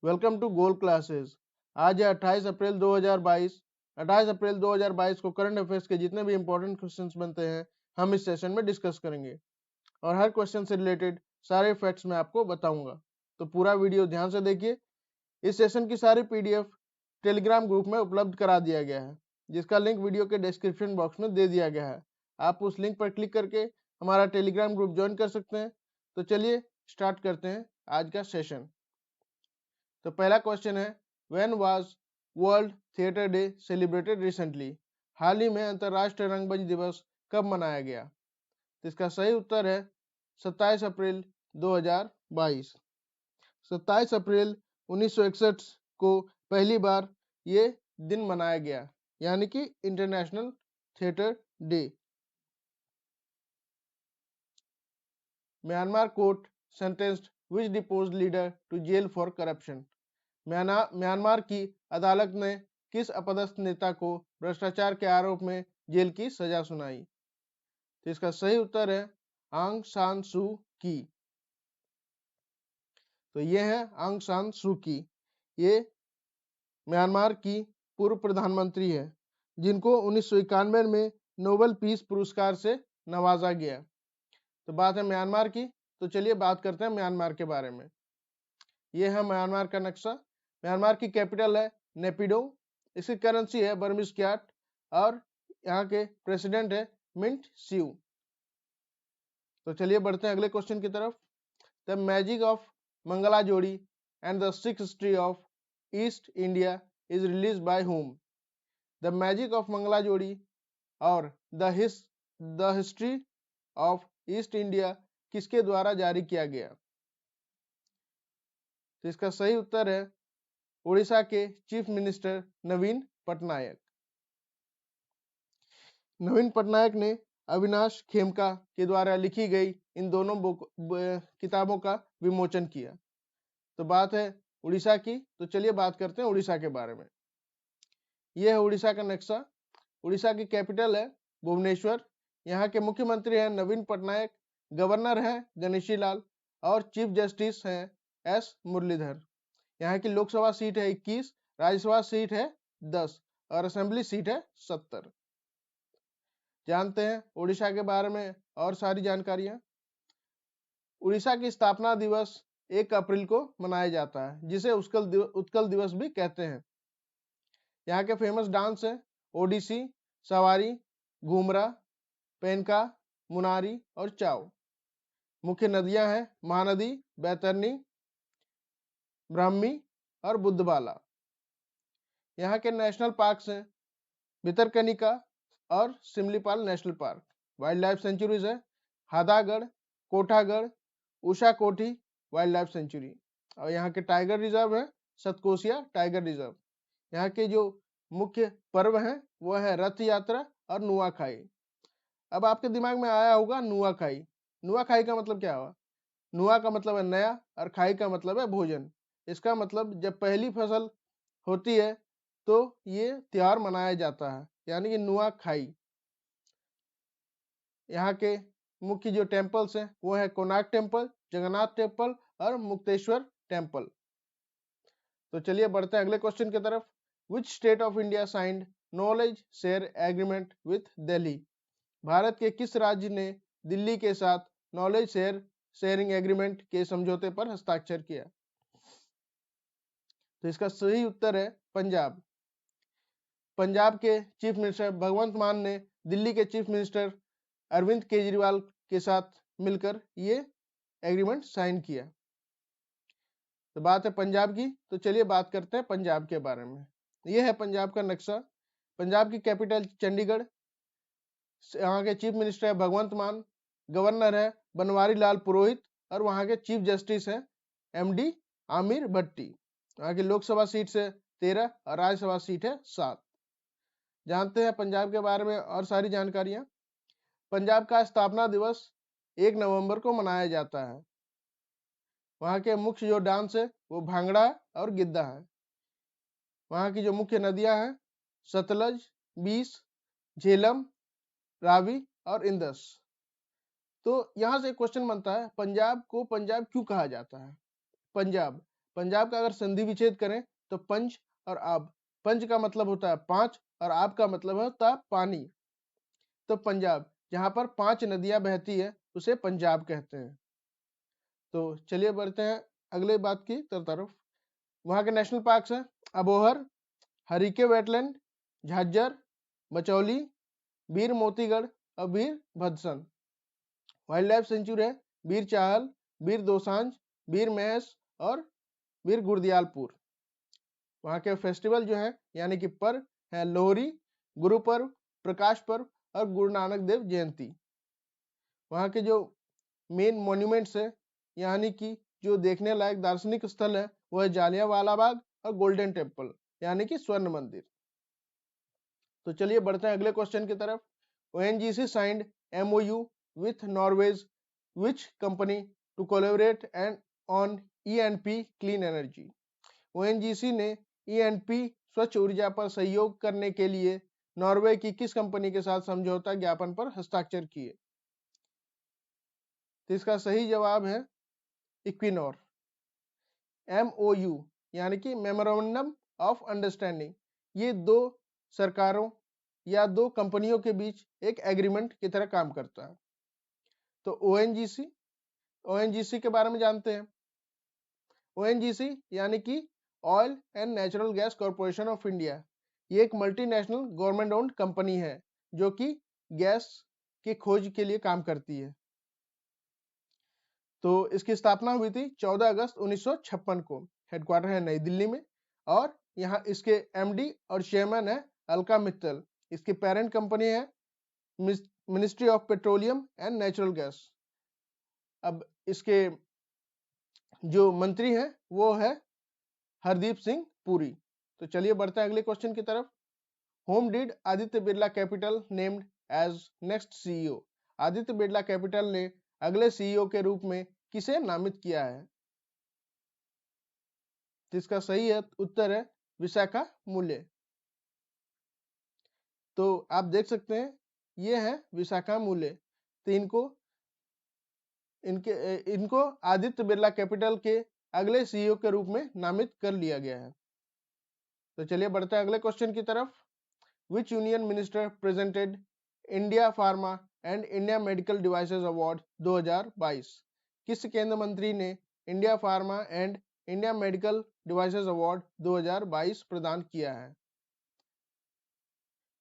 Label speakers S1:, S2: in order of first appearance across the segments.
S1: Welcome to gold classes. आज है 28 अप्रैल 2022। 28 अप्रैल 2022 को करंट अफेयर्स के जितने भी इंपॉर्टेंट क्वेश्चंस बनते हैं हम इस सेशन में डिस्कस करेंगे और हर क्वेश्चन से रिलेटेड सारे फैक्ट्स मैं आपको बताऊंगा, तो पूरा वीडियो ध्यान से देखिए। इस सेशन की सारी पीडीएफ टेलीग्राम ग्रुप में उपलब्ध करा दिया गया है, जिसका लिंक वीडियो के डिस्क्रिप्शन बॉक्स में दे दिया गया है। आप उस लिंक पर क्लिक करके हमारा टेलीग्राम ग्रुप ज्वाइन कर सकते हैं। तो चलिए स्टार्ट करते हैं आज का सेशन। तो पहला क्वेश्चन है, when was world theatre day celebrated recently? हाल ही में अंतरराष्ट्रीय रंगमंच दिवस कब मनाया गया? तो इसका सही उत्तर है 27 अप्रैल 2022। 27 अप्रैल 1961 को पहली बार ये दिन मनाया गया, यानी कि international theatre day. Myanmar court sentenced which deposed leader to jail for corruption? Myanmar की अदालत ने किस अपदस्थ नेता को भ्रष्टाचार के आरोप में जेल की सजा सुनाई? तो इसका सही उत्तर है आंग सान सू की। तो ये है आंग सान सू की। ये म्यांमार की पूर्व प्रधानमंत्री है, जिनको 1991 में नोबेल पीस पुरस्कार से नवाजा गया। तो बात है म्यांमार की, तो चलिए बात करते हैं म्यांमार के बारे में। ये है म्यांमार का नक्शा। म्यांमार की कैपिटल है नेपिडो। इसकी करेंसी है बर्मीज क्याट और यहाँ के प्रेसिडेंट है मिंट सिउ। तो चलिए बढ़ते हैं अगले क्वेश्चन की तरफ। The magic of Mangala Jodi and the six history of East India is release by whom? The magic of Mangala Jodi और the history of East India किसके द्वारा जारी किया गया? तो इसका सही उत्तर है उड़ीसा के चीफ मिनिस्टर नवीन पटनायक। नवीन पटनायक ने अविनाश खेमका के द्वारा लिखी गई इन दोनों किताबों का विमोचन किया। तो बात है उड़ीसा की, तो चलिए बात करते हैं उड़ीसा के बारे में। यह है उड़ीसा का नक्शा। उड़ीसा की कैपिटल है भुवनेश्वर। यहाँ के मुख्यमंत्री हैं नवीन पटनायक, गवर्नर हैं गणेशी लाल और चीफ जस्टिस हैं एस मुरलीधर। यहाँ की लोकसभा सीट है 21, राज्यसभा सीट है 10 और असेंबली सीट है 70। जानते हैं उड़ीसा के बारे में और सारी जानकारियां। उड़ीसा की स्थापना दिवस 1 अप्रैल को मनाया जाता है, जिसे उत्कल दिवस भी कहते हैं। यहाँ के फेमस डांस है ओडिसी, सवारी, घूमरा, पेनका, मुनारी और चाव। मुख्य नदियां हैं महानदी, बैतरनी, ब्राह्मी और बुद्धबाला। यहाँ के नेशनल पार्क्स हैं भितरकनिका और Simlipal national park. Wildlife sanctuaries है हादागढ़, कोठागढ़, उषा कोठी वाइल्ड लाइफ सेंचुरी। और यहाँ के टाइगर रिजर्व है सतकोसिया टाइगर रिजर्व। यहाँ के जो मुख्य पर्व हैं वो है रथ यात्रा और नुआखाई। अब आपके दिमाग में आया होगा नुआखाई। नुआखाई का मतलब क्या हुआ? नुआ का मतलब है नया और खाई का मतलब है भोजन। इसका मतलब जब पहली फसल होती है तो ये त्योहार मनाया जाता है, यानी कि नुआ खाई। यहाँ के मुख्य जो टेम्पल्स हैं वो है कोणार्क टेम्पल, जगन्नाथ टेम्पल और मुक्तेश्वर टेम्पल। तो चलिए बढ़ते हैं अगले क्वेश्चन की तरफ। Which state of India signed knowledge share agreement with Delhi? Bharat के किस राज्य ने दिल्ली के साथ नॉलेज शेयरिंग एग्रीमेंट के समझौते पर हस्ताक्षर किया? तो इसका सही उत्तर है पंजाब। पंजाब के चीफ मिनिस्टर भगवंत मान ने दिल्ली के चीफ मिनिस्टर अरविंद केजरीवाल के साथ मिलकर ये एग्रीमेंट साइन किया। तो बात है पंजाब की, तो चलिए बात करते हैं पंजाब के बारे में। यह है पंजाब का नक्शा। पंजाब की कैपिटल चंडीगढ़। यहाँ के चीफ मिनिस्टर है भगवंत मान, गवर्नर है बनवारी लाल पुरोहित और वहाँ के चीफ जस्टिस है एमडी आमिर भट्टी। यहाँ की लोकसभा सीट से 13 और राज्यसभा सीट है 7। जानते हैं पंजाब के बारे में और सारी जानकारियां। पंजाब का स्थापना दिवस 1 नवंबर को मनाया जाता है। वहाँ के मुख्य जो डांस है वो भांगड़ा और गिद्धा है। वहाँ की जो मुख्य नदियां हैं सतलज, बीस, झेलम, रावी और इंदस। तो यहाँ से क्वेश्चन बनता है पंजाब को पंजाब क्यों कहा जाता है? पंजाब पंजाब का अगर संधि विच्छेद करें तो पंच और आब, पंच का मतलब होता है 5 और आब का मतलब होता है पानी। तो पंजाब जहां पर 5 नदियां बहती है उसे पंजाब कहते हैं। तो चलिए बढ़ते हैं अगले बात की तरफ। वहां के नेशनल पार्क्स हैं अबोहर, हरिके वेटलैंड, झाज्जर, बचौली, वीर मोतीगढ़ और वीर भद्रसन। वाइल्ड लाइफ सेंचुरी है वीर चाहल, वीर दोसांझ, वीर महेश और वीर गुरदियालपुर। वहाँ के फेस्टिवल जो है यानी कि पर्व है लोहरी, गुरु पर्व, प्रकाश पर्व और गुरु नानक देव जयंती। वहाँ के जो मेन मॉन्यूमेंट्स है यानी कि जो देखने लायक दार्शनिक स्थल है वो है जालियांवाला बाग और गोल्डन टेम्पल यानी कि स्वर्ण मंदिर। तो चलिए बढ़ते हैं अगले क्वेश्चन की तरफ। ONGC signed MOU with Norway's which company to collaborate and on E&P clean energy? ONGC ने E&P स्वच्छ ऊर्जा पर सहयोग करने के लिए नॉर्वे की किस कंपनी के साथ समझौता ज्ञापन पर हस्ताक्षर किए? तो इसका सही जवाब है इक्विनोर। MOU यानी कि मेमोरेंडम ऑफ अंडरस्टैंडिंग, ये दो सरकारों या दो कंपनियों के बीच एक एग्रीमेंट की तरह काम करता है। तो ONGC के बारे में जानते हैं। ONGC यानी कि oil and natural gas corporation of India, ये एक मल्टीनेशनल गवर्नमेंट ओन्ड कंपनी है जो कि गैस की खोज के लिए काम करती है। तो इसकी स्थापना हुई थी 14 अगस्त 1956 को। हेडक्वार्टर है नई दिल्ली में और यहाँ इसके MD और चेयरमैन है अलका मित्तल। इसकी पेरेंट कंपनी है ministry of petroleum and natural gas. अब इसके जो मंत्री हैं वो है हरदीप सिंह पुरी। तो चलिए बढ़ते हैं अगले क्वेश्चन की तरफ। Whom did Aditya Birla Capital named as next CEO? Aditya Birla Capital ने अगले CEO के रूप में किसे नामित किया है? जिसका सही है उत्तर है विशाखा मूल्य। तो आप देख सकते हैं ये है विशाखा मूल्य। तो इनको आदित्य बिरला कैपिटल के अगले CEO के रूप में नामित कर लिया गया है। तो चलिए बढ़ते हैं अगले क्वेश्चन की तरफ। Which union minister presented India Pharma and India Medical Devices Award 2022? किस केंद्र मंत्री ने India pharma and India medical devices award 2022 प्रदान किया है?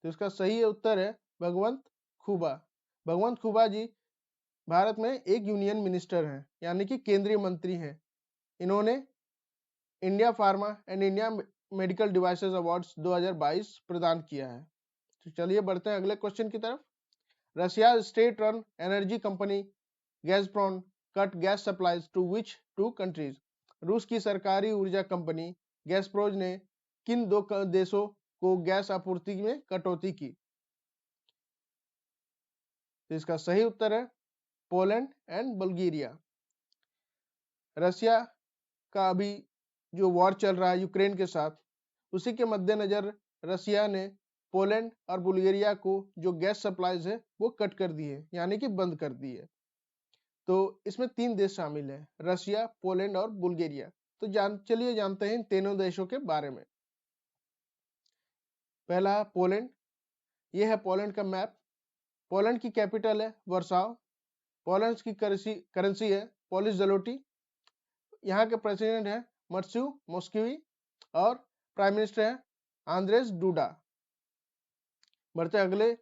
S1: तो इसका सही उत्तर है भगवंत खुबा। भगवंत खुबा जी भारत में एक यूनियन मिनिस्टर हैं यानी कि केंद्रीय मंत्री हैं। इन्होंने India pharma and India medical devices awards 2022 प्रदान किया है। तो चलिए बढ़ते हैं अगले क्वेश्चन की तरफ। Russia state run energy company Gazprom cut gas supplies to which two countries? रूस की सरकारी ऊर्जा कंपनी गैसप्रोम ने किन दो देशों को गैस आपूर्ति में कटौती की? तो इसका सही उत्तर है पोलैंड एंड बल्गेरिया। रशिया का अभी जो वॉर चल रहा है यूक्रेन के साथ, उसी के मद्देनजर रशिया ने पोलैंड और बुल्गारिया को जो गैस सप्लाईज है वो कट कर दी है यानी कि बंद कर दी है। तो इसमें 3 देश शामिल है रशिया, पोलैंड और बुल्गारिया। तो चलिए जानते हैं इन तीनों देशों के बारे में। पहला है पोलैंड। ये है पोलैंड का मैप। पोलैंड की कैपिटल है वर्साव। पोलैंड की करेंसी है पोलिश ज़लोटी। यहाँ के प्रेसिडेंट है मर्सिउ मोस्कोवी और प्राइम मिनिस्टर है आंद्रेस डूडा। बढ़ते अगले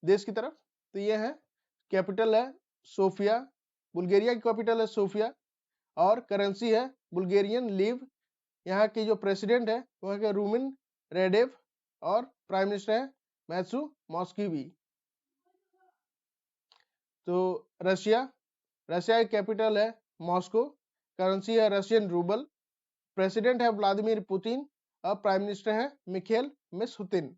S1: देश की तरफ। तो ये है कैपिटल है सोफिया। बुल्गारिया की कैपिटल है सोफिया और करेंसी है बुल्गारियन लीव। यहाँ की जो प्रेसिडेंट है वो है रूमिन रेडेव और प्राइम मिनिस्टर है मैथ्यू मॉस्कोवी। तो रशिया की कैपिटल है मॉस्को। करेंसी है रशियन रूबल। प्रेसिडेंट है व्लादिमीर पुतिन और प्राइम मिनिस्टर है मिखेल मिशुतिन।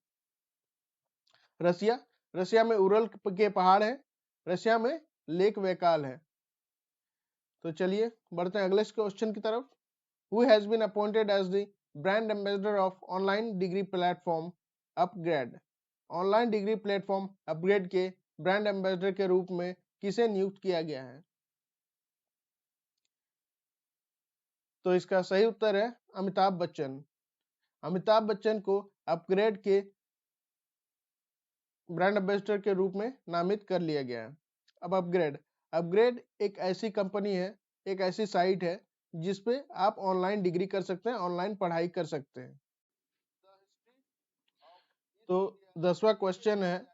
S1: रशिया में उरल के पहाड़ हैं। रशिया में लेक बैकाल है। तो चलिए बढ़ते हैं अगले क्वेश्चन की तरफ। Who has been appointed as the brand ambassador of online degree platform Upgrade? Online degree platform upgrade के ब्रांड एम्बेसडर के रूप में किसे नियुक्त किया गया है? तो इसका सही उत्तर है अमिताभ बच्चन। अमिताभ बच्चन को अपग्रेड के ब्रांड एम्बेसडर के रूप में नामित कर लिया गया है। अब अपग्रेड अपग्रेड एक ऐसी कंपनी है, एक ऐसी साइट है जिसपे आप ऑनलाइन डिग्री कर सकते हैं, ऑनलाइन पढ़ाई कर सकते हैं। तो 10वां क्वेश्चन है,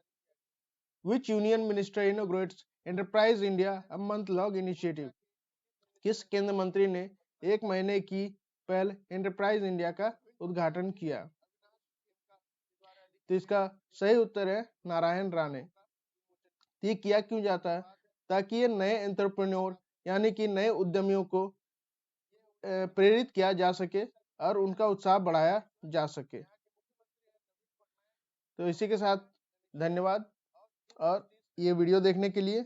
S1: विच union minister इनोग्रेट्स enterprise India a month long initiative? किस केंद्र मंत्री ने 1 महीने की पहल एंटरप्राइज इंडिया का उद्घाटन किया? तो इसका सही उत्तर है नारायण राणे। तो ये किया क्यों जाता है? ताकि ये नए एंटरप्रेन्योर यानी कि नए उद्यमियों को प्रेरित किया जा सके और उनका उत्साह बढ़ाया जा सके। तो इसी के साथ धन्यवाद और ये वीडियो देखने के लिए।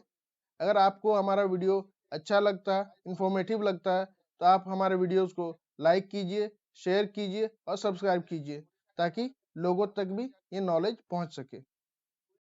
S1: अगर आपको हमारा वीडियो अच्छा लगता है, इंफॉर्मेटिव लगता है, तो आप हमारे वीडियोस को लाइक कीजिए, शेयर कीजिए और सब्सक्राइब कीजिए ताकि लोगों तक भी ये नॉलेज पहुंच सके।